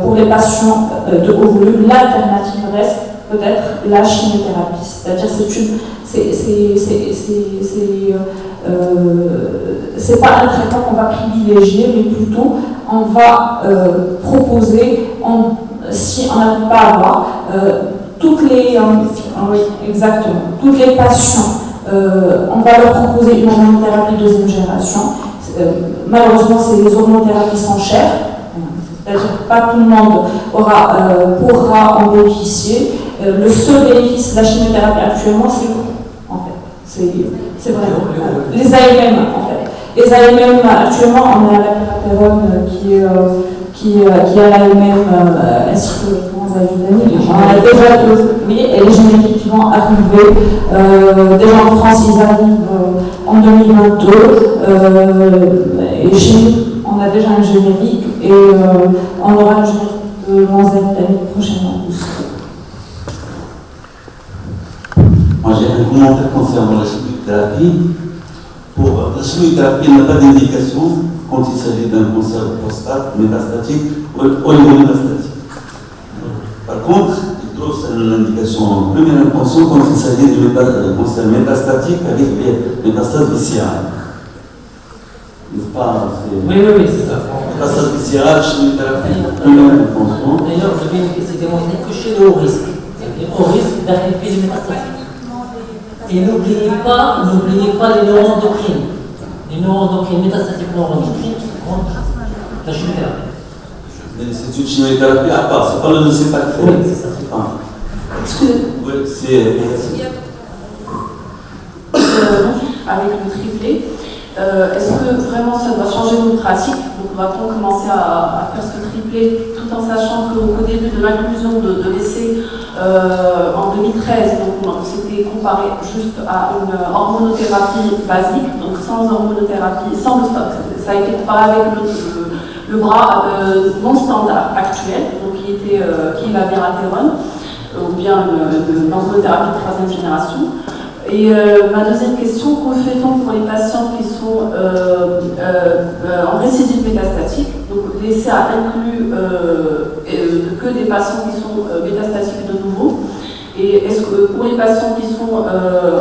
Pour les patients de haut volume, l'alternative reste peut-être la chimiothérapie. C'est-à-dire c'est pas un traitement qu'on va privilégier, mais plutôt on va proposer, si on n'arrive pas à avoir, toutes les patients, on va leur proposer une hormonothérapie deuxième génération. Malheureusement, les hormonothérapies sont chères. C'est-à-dire que pas tout le monde pourra en bénéficier. Le seul bénéfice de la chimiothérapie actuellement, c'est le coût, en fait. C'est vrai. Les AMM, en fait. Les AMM, actuellement, on a la pyrapérone qui a l'AMM ainsi que le transaminidamide. On a déjà deux, oui, et les génériques qui vont arriver. Déjà en France, ils arrivent en 2022. Et chez nous, on a déjà un générique et on aura un générique de l'année prochainement. Moi j'ai un commentaire concernant la chimiothérapie. Pour la chimiothérapie n'a pas d'indication quand il s'agit d'un cancer de prostate métastatique ou oligométastatique. Par contre, il trouve l'indication en première intention quand il s'agit de cancer métastatique avec des métastases viscérales. Oui, c'est ça. Métastases viscérales, chimiothérapie, première intention. D'ailleurs, le bénéfice est démontré que chez le haut risque. C'est-à-dire au risque d'arriver les métastatiques. Et n'oubliez pas les neuroendocrines. Les neuroendocrines, métastatiques neuroendocrines qui comptent la chimiothérapie. Mais c'est une chimiothérapie à part, c'est pas le docépaxel. Oui, c'est ça. Oui, c'est. Avec le triplé, est-ce que vraiment ça doit changer nos pratiques? Donc va-t-on commencer à faire ce triplé tout en sachant qu'au début de l'inclusion de l'essai en 2013, donc c'était comparé juste à une hormonothérapie basique, donc sans hormonothérapie, sans le stop. Ça a été comparé avec le bras non standard actuel, donc qui est la viratérone, ou bien une hormonothérapie de troisième génération. Et ma deuxième question, que fait-on pour les patients qui sont en récidive métastatique? Donc l'essai a inclus que des patients qui sont métastatiques de nouveau. Et est-ce que pour les patients qui sont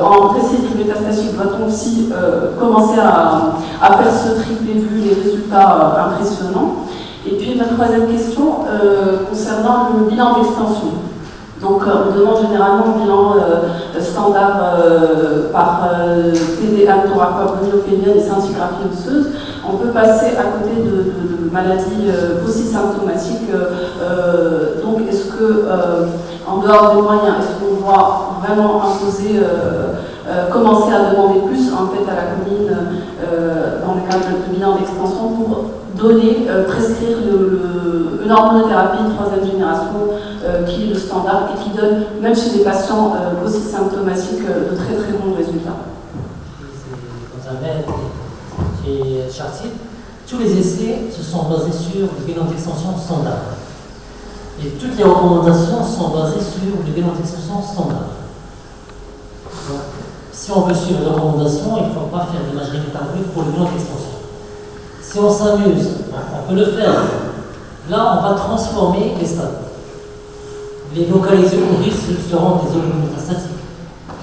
en récidive métastatique, va-t-on aussi commencer à faire ce triplé vu les résultats impressionnants? Et puis ma troisième question concernant le bilan d'extension. Donc on demande généralement un bilan standard par TDA, thoracoboniopénienne et scintigraphie osseuse. On peut passer à côté de maladies aussi symptomatiques. Donc est-ce que, en dehors des moyens, est-ce qu'on doit vraiment imposer, commencer à demander plus en fait à la commune dans le cadre de bilan d'extension pour donner, prescrire une hormonothérapie de troisième génération qui est le standard et qui donne, même chez des patients aussi symptomatiques, de très très bons résultats. Et Chartier, tous les essais se sont basés sur le bilan d'extension standard. Et toutes les recommandations sont basées sur le bilan d'extension standard. Donc, si on veut suivre les recommandations, il ne faut pas faire d'imagerie métabolique pour le bilan d'extension. Si on s'amuse, on peut le faire. Là, on va transformer les stades. Les localisés au risque seront des oligométastatiques.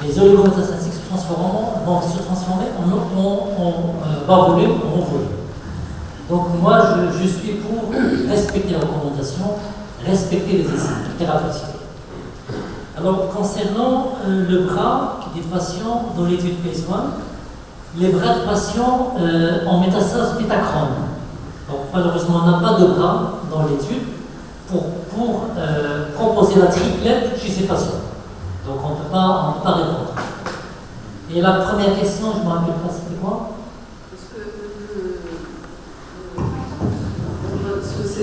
Les oligométastatiques vont se transformer en bas volume, en haut volume. Donc moi, je suis pour respecter les recommandations, respecter les essais thérapeutiques. Alors, concernant le bras des patients dont l'étude fait soin, les bras de patients en métastase métachrome. Donc, malheureusement, on n'a pas de bras dans l'étude pour proposer la triplette chez ces patients. Donc, on ne peut pas répondre. Et la première question, je ne me rappelle pas, c'était quoi?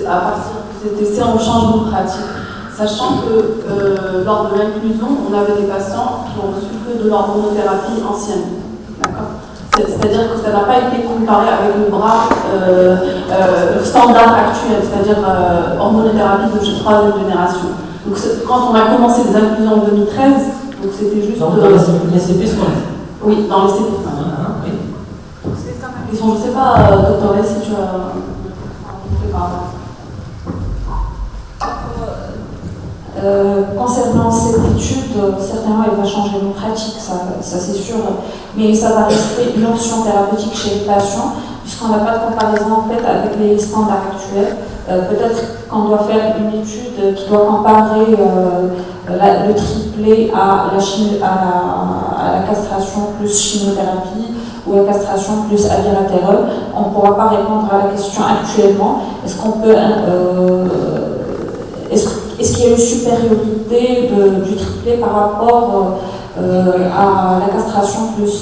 À partir de cet essai, on change nos pratiques. Sachant que lors de l'inclusion, on avait des patients qui ont reçu que de l'hormonothérapie ancienne. D'accord. C'est-à-dire que ça n'a pas été comparé avec le bras standard actuel, c'est-à-dire hormonothérapie de troisième génération. Donc quand on a commencé les inclusions en 2013, donc c'était juste... Donc dans les CP oui, dans les CP. Oui. Je ne sais pas, docteur Lay, si tu as... Concernant cette étude, certainement elle va changer nos pratiques, ça c'est sûr, mais ça va rester une option thérapeutique chez les patients, puisqu'on n'a pas de comparaison en fait avec les standards actuels. Peut-être qu'on doit faire une étude qui doit comparer le triplet à la castration plus chimiothérapie ou la castration plus abiraterol. On ne pourra pas répondre à la question actuellement. Est-ce qu'on peut... Est-ce qu'il y a une supériorité du triplet par rapport à la castration plus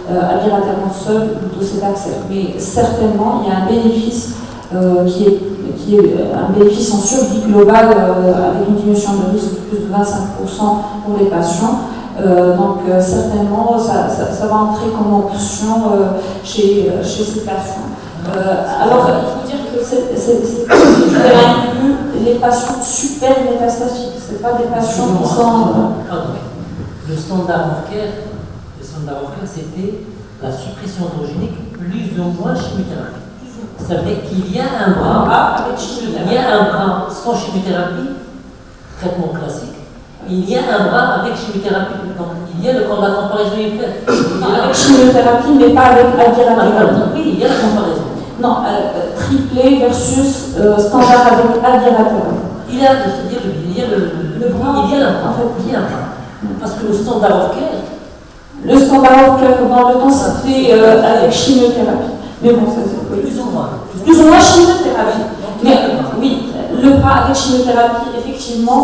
abiraterol seul ou docétaxel? Mais certainement, il y a un bénéfice qui est un bénéfice en survie globale avec une diminution de risque de plus de 25% pour les patients. Donc certainement, ça va entrer comme option chez ces patients. Alors, il faut dire que c'est inclut les patients super métastatiques, ce pas des patients qui sont... Le standard of care, c'était la suppression androgénique plus ou moins chimiothérapie. Ça veut dire qu'il y a un bras sans chimiothérapie, traitement classique. Il y a un bras avec chimiothérapie. Donc, il y a la comparaison est faite. Avec chimiothérapie, mais pas avec abiraterol. Oui, il y a la comparaison. Non, triplé versus standard avec abiraterol. Il y a le bras, il y a un bras. Parce que le standard of care. Le standard of care, dans le temps, c'était avec chimiothérapie. Mais bon, ça c'est plus ou moins. Plus ou moins chimiothérapie. Mais oui, le bras avec chimiothérapie, effectivement,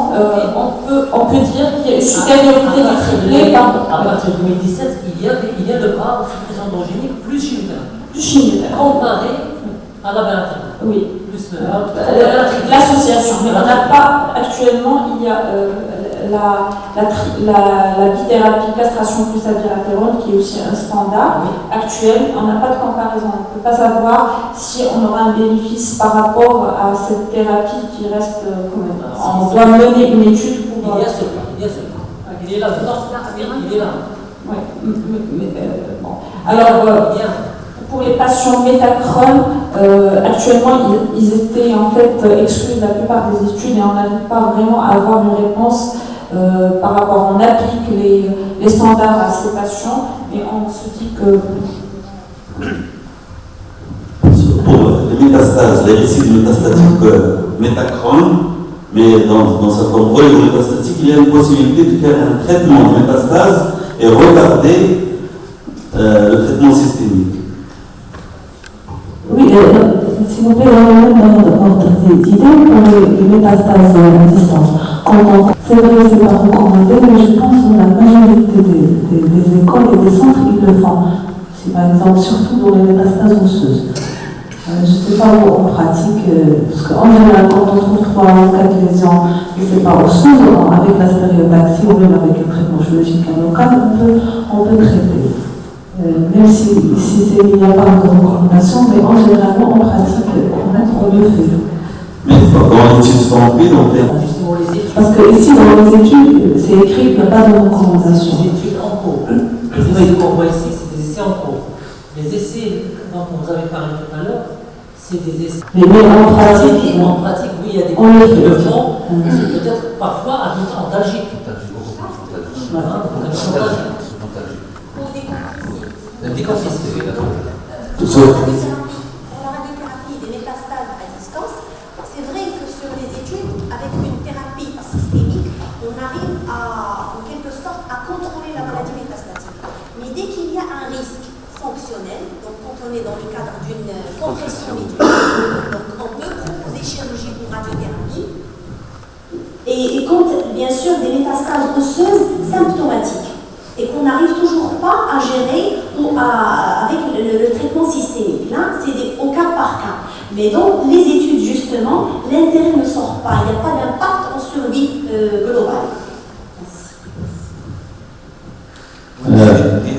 on peut dire qu'il y a une supériorité du triplé. À partir de 2017, il y a le bras suppression androgénique plus chimiothérapie. Comparé à la balatérie. Oui. L'association. Mais on n'a pas, actuellement, il y a la bithérapie castration plus abiraterol qui est aussi un standard actuel. On n'a pas de comparaison. On ne peut pas savoir si on aura un bénéfice par rapport à cette thérapie qui reste quand même. On doit mener une étude pour... Il y a ce bras. Il est là. Il est là. Oui. Bon. Alors, pour les patients métachrome, actuellement, ils étaient en fait exclus de la plupart des études et on n'arrive pas vraiment à avoir une réponse par rapport. On applique les standards à ces patients, mais on se dit que... Pour les métastases, les récidives métastatiques métachrome, mais dans certains problèmes métastatiques, il y a une possibilité de faire un traitement de métastase et retarder le traitement systémique. Oui, s'il vous plaît, dans le même ordre d'idée pour les métastases à distance. C'est vrai que ce n'est pas recommandé, mais je pense que la majorité des écoles et des centres, ils le font. Si par exemple, surtout dans les métastases osseuses. Je ne sais pas où on pratique, parce qu'en général, quand on trouve 3 ou 4 lésions, et ce n'est pas osseuse, avec la stéréotaxie ou même avec le traitement chirurgical local, on peut traiter. Même si il n'y a pas de recommandation, mais en général, on pratique, on le fait. Mais dans l'étude stampée, donc parce que ici, dans les études, c'est écrit qu'il n'y a pas de recommandation. C'est des études en cours. Les essais qu'on voit ici, c'est des essais en cours. Les essais dont vous avez parlé tout à l'heure, c'est des essais. Mais en pratique, oui, il y a des gens qui le font, peut-être parfois à but antalgique. Pour la radiothérapie des métastases à distance, c'est vrai que sur les études, avec une thérapie systémique, on arrive à circonscription. Donc on peut proposer chirurgie pour radiothérapie. Et quand, bien sûr, des métastases osseuses symptomatiques et qu'on n'arrive toujours pas à gérer avec le traitement systémique. Là, c'est au cas par cas. Mais donc, les études, justement, l'intérêt ne sort pas. Il n'y a pas d'impact en survie globale.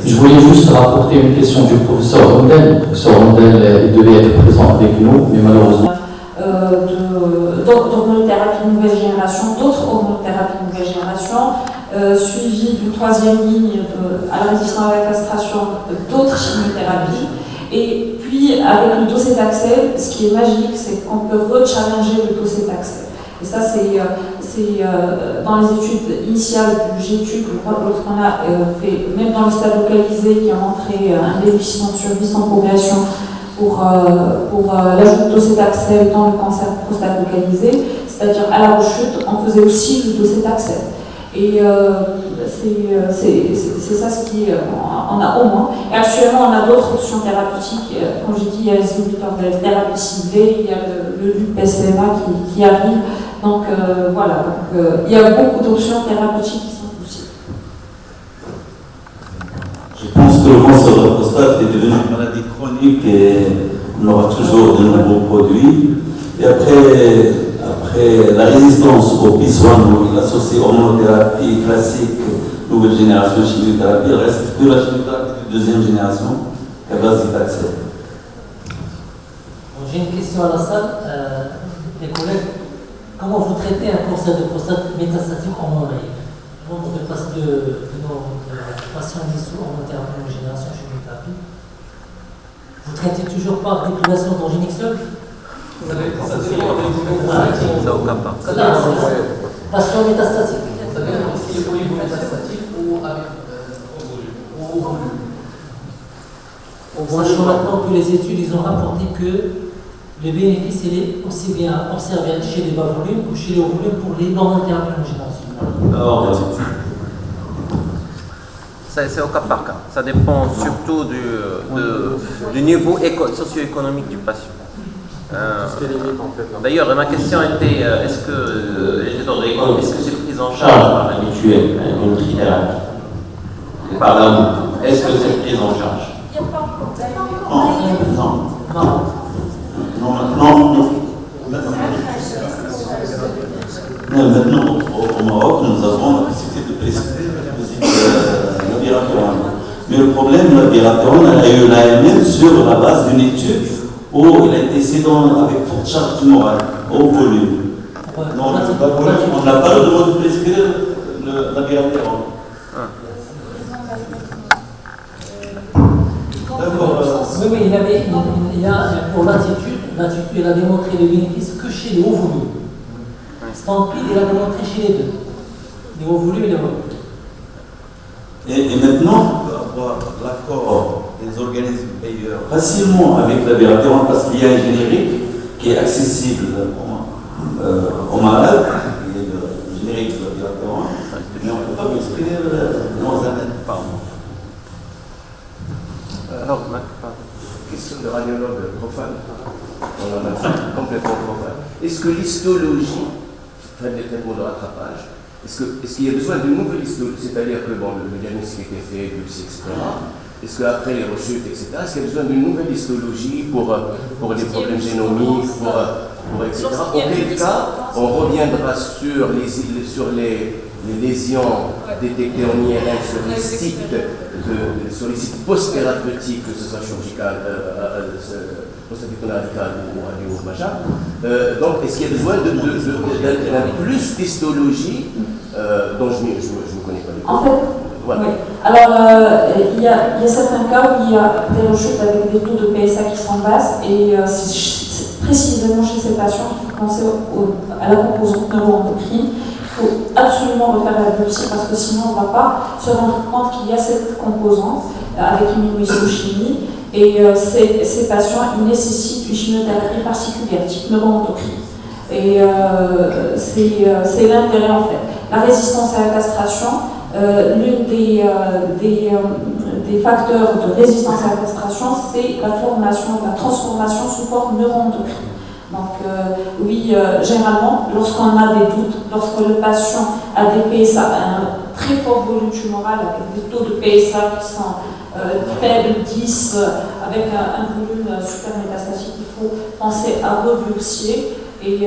Je voulais juste rapporter une question du professeur Rondel. Le professeur Rondel devait être présent avec nous, mais malheureusement. D'hormonothérapie nouvelle génération, d'autres hormonothérapies nouvelle génération, suivi d'une troisième ligne à la résistance à la castration, d'autres chimiothérapies. Et puis, avec le docétaxel, ce qui est magique, c'est qu'on peut rechallenger le docétaxel. Et ça, c'est dans les études initiales du GETUC, lorsqu'on a fait, même dans le stade localisé, qui a montré un déficit de survie sans progression pour l'ajout de docétaxel dans le cancer de prostate localisé, c'est-à-dire à la rechute, on faisait aussi le docétaxel. Et c'est ça ce qui on a au moins. Et actuellement, on a d'autres options thérapeutiques. Comme j'ai dit, il y a les inhibiteurs de la thérapie ciblée, il y a le LUP-PSMA qui arrive. Donc voilà, il y a beaucoup d'options thérapeutiques qui sont possibles. Je pense que le cancer de la prostate est devenu une maladie chronique et on aura toujours de nouveaux produits. Et après la résistance au PIS1, l'associé hormonothérapie classique, nouvelle génération chimiothérapie, il reste que la chimiothérapie de deuxième génération, à base d'Itaxel. J'ai une question à la salle. Les collègues, comment vous traitez un cancer de prostate métastatique hormonale? Nombre de patients mis sous hormonothérapie nouvelle génération chimiothérapie. Vous traitez toujours par déprimation d'anginique seule? Ça au cas par cas. Patient métastatique. Ça dépend si le polype métastatique ou avec au volume. Sachant maintenant que les études ils ont rapporté que le bénéfice il est aussi bien observé chez les bas volumes que chez les hauts volumes pour les hormonothérapies nouvelle génération. Alors, C'est au cas par cas. Ça dépend surtout du niveau socio-économique du patient. D'ailleurs, ma question était est-ce que c'est pris en charge par la mutuelle, la nutrithérapie, par l'amour? Est-ce que c'est pris en charge? Maintenant, au Maroc, nous avons la possibilité de prescrire l'abiraterone. Mais le problème, l'abiraterone, elle a eu l'AML sur la base d'une étude où il a été sédant avec forte charge tumorale, au volume. Donc, on n'a pas le droit de prescrire l'abiraterone. Oui, il y a pour l'attitude, il a démontré les bénéfices que chez les hauts volumes. Stampede, il a démontré chez les deux. Les hauts volumes et les bas volumes. Et maintenant, on peut avoir l'accord des organismes payeurs facilement avec l'abiraterone parce qu'il y a un générique qui est accessible aux malades, il y a le générique de l'abiraterone, mais on ne peut pas prescrire l'oxamètre par mois. Alors, question de radiologue profane, on en a complètement profane. Est-ce que l'histologie fait des traitements de rattrapage? Est-ce qu'il y a besoin d'une nouvelle histologie? C'est-à-dire que le diagnostic était fait, etc. Est-ce qu'après les rechutes, etc., est-ce qu'il y a besoin d'une nouvelle histologie pour les problèmes génomiques, etc. Auquel cas, on reviendra sur les lésions détectées en IRM sur les sites post-thérapeutiques, que ce soit chirurgical, prostatectomie radicale ou radio machin. Donc, est-ce qu'il y a besoin d'un plus d'histologie dont je ne connais pas les En fait, voilà. Oui. Alors, il y a certains cas où il y a des rechutes avec des taux de PSA qui sont basses et c'est précisément chez ces patients qu'il faut penser à la composante neuroendocrine. Il faut absolument refaire la biopsie parce que sinon on ne va pas se rendre compte qu'il y a cette composante avec une immunohistochimie et ces patients ils nécessitent une chimiothérapie particulière, type neuroendocrine. Et c'est l'intérêt en fait. La résistance à la castration, l'une des facteurs de résistance à la castration, c'est la transformation sous forme neuroendocrine. Donc oui, généralement, lorsqu'on a des doutes, lorsque le patient a des PSA, un très fort volume tumoral avec des taux de PSA qui sont faibles, 10, avec un volume supermétastatique, il faut penser à rebiopsier. Et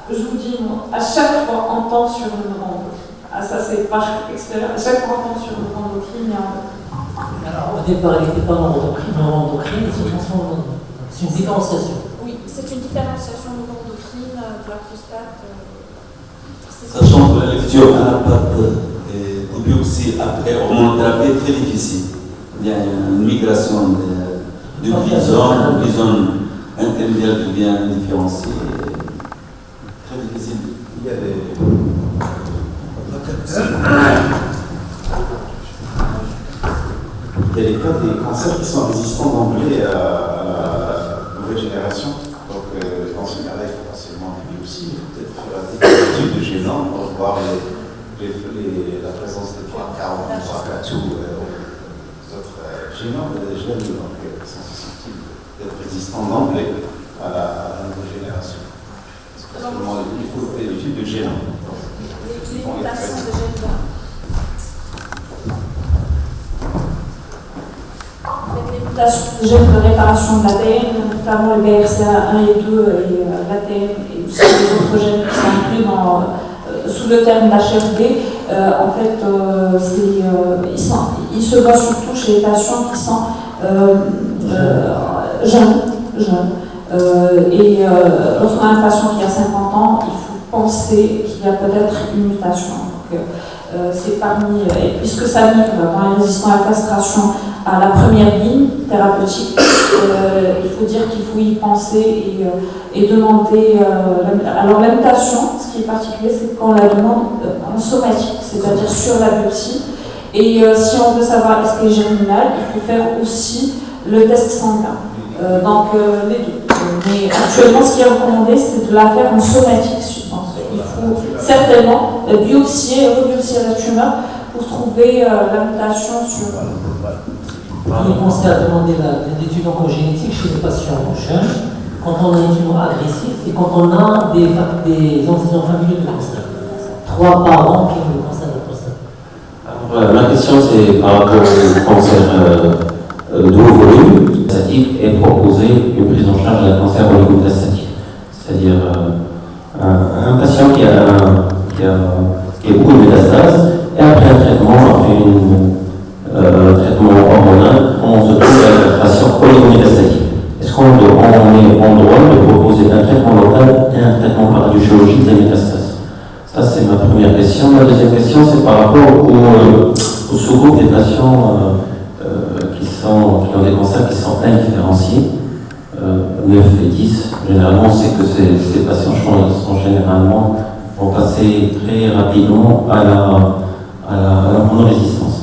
je vous dis, à chaque fois, on tombe sur une neuroendocrine. Ah, ça, c'est par expérience. À chaque fois, on tombe sur une neuroendocrine. Alors, au départ, il n'était pas neuroendocrine, c'est une différenciation. Oui, c'est une différenciation neuroendocrine de la prostate. Sachant que la lecture à la patte et des biopsies après hormonothérapie est très difficile. Il y a une migration du bison intermédiaire devient différencié. Très difficile. Il y a des cas des cancers qui sont résistants d'emblée à la nouvelle génération. Donc, dans ce cas-là, il faut facilement des biopsies. Il faut peut-être faire des études de génome pour voir la présence des 3K ou 3K2 aux autres génomes des gènes qui sont susceptibles d'être résistants d'emblée à la nouvelle génération. Il faut faire des études de génome. Les mutations de gènes. Les mutations de gènes de réparation de l'ADN, notamment le BRCA1 et 2 et l'ATM et aussi les autres gènes qui sont inclus sous le terme d'HRD, en fait, ils se voient surtout chez les patients qui sont jeunes. Lorsqu'on a un patient qui a 50 ans, il faut penser qu'il y a peut-être une mutation. Donc, c'est parmi, et puisque ça migre dans les résistants à la castration à la première ligne thérapeutique, il faut dire qu'il faut y penser et demander. Alors la mutation, ce qui est particulier, c'est qu'on la demande en somatique, c'est-à-dire sur la biopsie. Et si on veut savoir est-ce qu'elle est germinale, il faut faire aussi le test sanguin. Donc les deux. Mais actuellement, ce qui est recommandé, c'est de la faire en somatique. Donc, il faut certainement biopsier et rebiopsier la tumeur pour trouver la mutation sur. Il est pensé à demander l'étude oncogénétique chez les patients jeunes quand on a un tumeur agressif et quand on a des antécédents familiaux de cancer. 3 parents qui ont le cancer de la prostate. Alors, ma question, c'est par rapport au cancer de haut volume est proposer une prise en charge d'un cancer oligometastatique. C'est-à-dire un patient qui a beaucoup de métastases et après un traitement, après un traitement hormonal, on se trouve avec un patient oligometastatique. Est-ce qu'on est en droit de proposer un traitement local et un traitement par radiochirurgie des métastases? Ça, c'est ma première question. Ma deuxième question, c'est par rapport au sous-groupe des patients qui ont des cancers qui sont indifférenciés, 9 et 10. Généralement, on sait que ces patients sont généralement vont passer très rapidement à la monorésistance.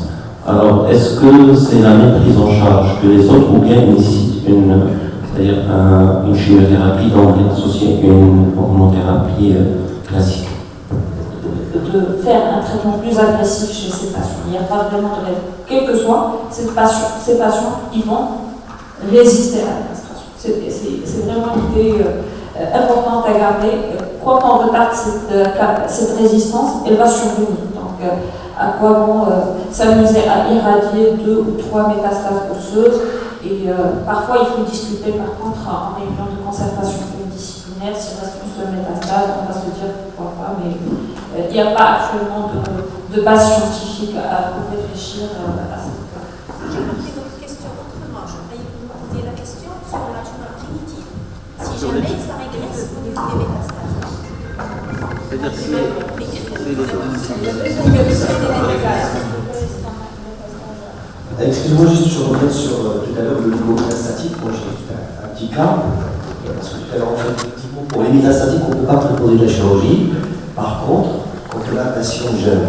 Alors, est-ce que c'est la même prise en charge que les autres ou bien nécessite c'est-à-dire une chimiothérapie d'emblée associée à une hormonothérapie classique? De faire un traitement plus agressif chez ces patients. Il n'y a pas vraiment de raison. Quel que soit ces patients, ils vont résister à la castration. C'est vraiment une idée importante à garder. Quoi qu'on retarde cette résistance, elle va survenir. Donc, à quoi bon s'amuser à irradier 2 ou 3 métastases osseuses? Et parfois, il faut discuter, par contre, en réunion de concertation pluridisciplinaire, s'il reste plus de métastases, on va se dire pourquoi pas, mais il n'y a pas actuellement de base scientifique pour réfléchir à cette cas. Je vais poser votre question autrement. Je voudrais vous poser la question sur la tumeur primitive. Si jamais ça régresse au niveau des métastases. C'est-à-dire que excusez-moi, juste je reviens sur tout à l'heure le métastatique. Moi j'ai fait un petit cas, parce que tout à l'heure en fait, effectivement, pour les métastatiques, on ne peut pas proposer de la chirurgie. Par contre, quand on a un patient jeune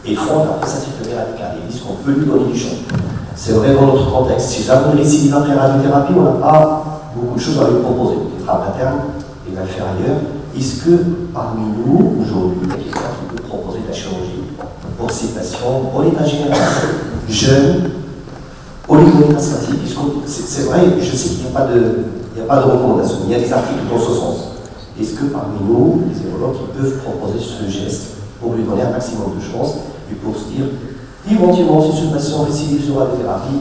et fond, après ça c'est très radical, il dit qu'on peut lui donner du champ. C'est vrai dans notre contexte. Si jamais on décide après radiothérapie, on n'a pas beaucoup de choses à lui proposer. Les trappes internes, les inférieures, est-ce que parmi nous, aujourd'hui, il y a quelqu'un qui peut proposer de la chirurgie pour ces patients, en état général, jeunes, oligométastatique? C'est vrai, je sais qu'il n'y a pas de recommandation, il y a des articles dans ce sens. Est-ce que parmi nous, les urologues qui peuvent proposer ce geste pour lui donner un maximum de chance et pour se dire, éventuellement, si ce patient récidive sur la thérapie,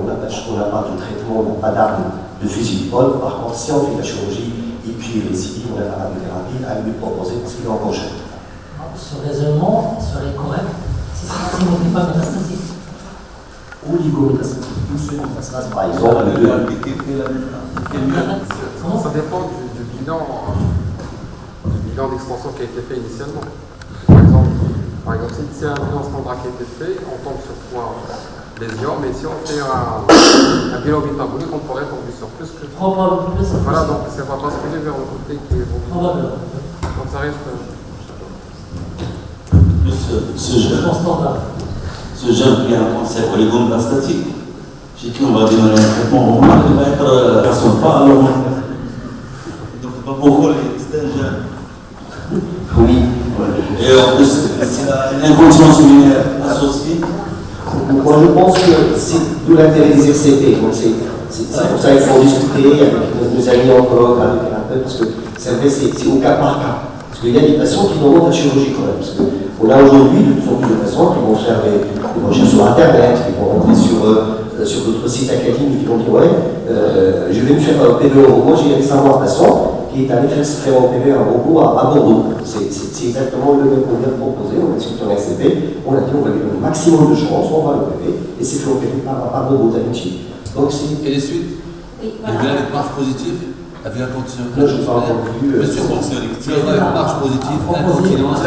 on n'a pas de traitement, on n'a pas d'arme de fusil d'épaule. Par contre, si on fait la chirurgie et puis il récidive, on a la radiothérapie à lui proposer parce qu'il est encore jeune. Ce raisonnement serait correct si ce n'était pas métastatique. Oligométastatique, tous ceux qui métastases, par exemple, ça dépend du bilan d'extension qui a été fait initialement. Par exemple, si c'est un bilan standard qui a été fait, on tombe sur 3 lésions, mais si on fait un bilan métabolique, on pourrait tomber sur plus que 3. Voilà, donc ça va basculer vers le côté qui est bon. Donc ça risque. Ce jeune qui a un cancer oligométastatique, chez qui on va démarrer un traitement hormonal, il va être personne pas à l'hormone. Donc pas pourquoi c'est un jeune. Oui. Et en plus, c'est une incontinence urinaire associée. Moi je pense que c'est d'où l'intérêt des RCP. C'est pour ça qu'il faut discuter avec nos amis oncologues, avec les thérapeutes, parce que c'est vrai, c'est au cas par cas. Parce qu'il y a des patients qui demandent la chirurgie quand même. Parce qu'on a aujourd'hui de plus en plus de patients qui vont faire des recherches sur Internet, qui vont rentrer sur d'autres sites académiques, qui vont dire ouais, je vais me faire un PV au robot. J'ai récemment un patient qui est allé faire un PV à robot à Bordeaux. C'est exactement le même qu'on vient de proposer. On a discuté en RCP, on a dit on va lui donner le maximum de chance, on va le PV, et c'est fait opérer par robot d'Amici. Et les suites? Oui, il vient avec marche positive, avec un condition. Je ne parle pas plus. Monsieur, avec marche positive, incontinence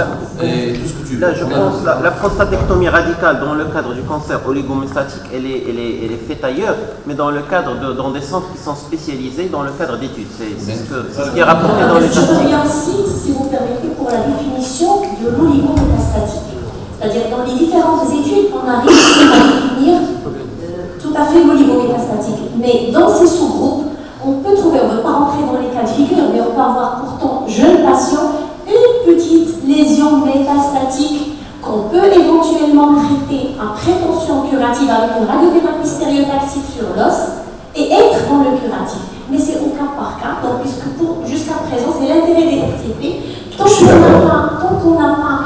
et tout ce que tu veux. Là, je pense que la prostatectomie radicale dans le cadre du cancer oligométastatique, elle est faite ailleurs, mais dans le cadre dans des centres qui sont spécialisés dans le cadre d'études. C'est ce qui est rapporté dans les articles. Je reviens aussi, si vous permettez, pour la définition de l'oligométastatique. C'est-à-dire dans les différentes études, on a réussi à définir tout à fait l'oligométastatique. Mais dans ces sous-groupes, on peut trouver, on ne veut pas rentrer dans les cas de figure, mais on peut avoir pourtant, jeune patient, une petite lésion métastatique qu'on peut éventuellement traiter en prétention curative avec une radiothérapie stéréotactique sur l'os et être dans le curatif. Mais c'est au cas par cas, donc puisque jusqu'à présent, c'est l'intérêt des RCP. Tant qu'on n'a pas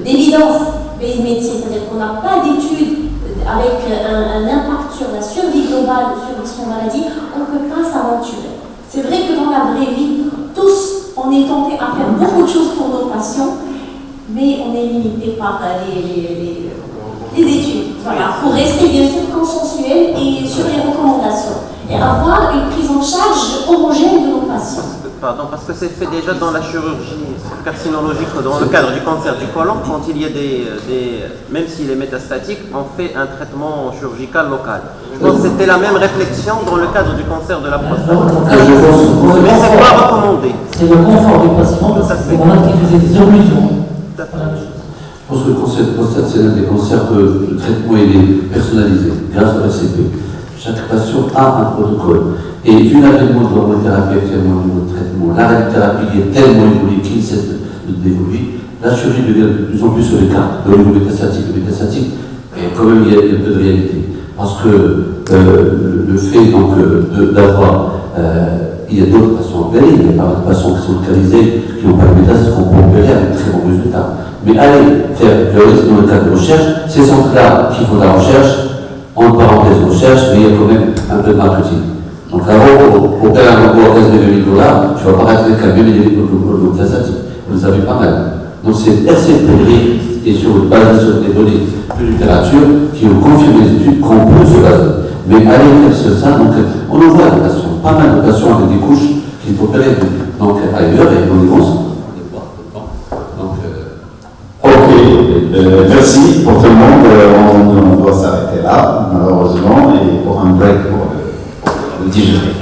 d'évidence base médecine, c'est-à-dire qu'on n'a pas d'études avec un impact sur la survie globale ou sur son maladie, on ne peut pas s'aventurer. C'est vrai que dans la vraie vie, tous, on est tenté à faire beaucoup de choses pour nos patients, mais on est limité par les études. Voilà, pour rester bien sûr consensuel et sur les recommandations et avoir une prise en charge homogène de nos patients. Pardon, parce que c'est fait déjà dans la chirurgie carcinologique, dans le cadre du cancer du côlon, quand il y a même s'il est métastatique, on fait un traitement chirurgical local. Je pense que c'était la même réflexion dans le cadre du cancer de la prostate. Mais c'est pas recommandé. C'est le confort du patient, c'est mon qui faisait des occlusions. Je pense que le cancer de prostate, c'est l'un des cancers que le traitement est personnalisé grâce au RCP. Chaque patient a un protocole. Et vu l'avènement de l'hormonothérapie actuellement au niveau de traitement, la radiothérapie qui est tellement évoluée qu'il cesse d'évoluer, la chirurgie devient de plus en plus sur les cas de l'oligométastatique. Le métastatique, et quand même il y a un peu de réalité. Parce que le fait donc d'avoir, il y a d'autres patients opérés, il y a pas mal de patients qui sont localisés, qui n'ont pas de métastase, qu'on peut opérer avec très bons résultats. Mais aller faire le risque dans le cadre de recherche, ces centres-là qui font de la recherche, en parenthèse recherche, mais il y a quand même un peu de marketing. Donc avant, au père un robot à 15 000 $, tu vas pas arrêter de calmer les métastatique. Vous le savez pas mal. Donc c'est RCP et basé sur des données de littérature qui ont confirmé les études qu'on peut se baser. Mais aller faire ça, donc on en voit des patients, pas mal de patients avec des couches qui sont opérées donc ailleurs et dans les bons centres. Merci pour tout le monde. On doit s'arrêter là, malheureusement, et pour un break pour le déjeuner.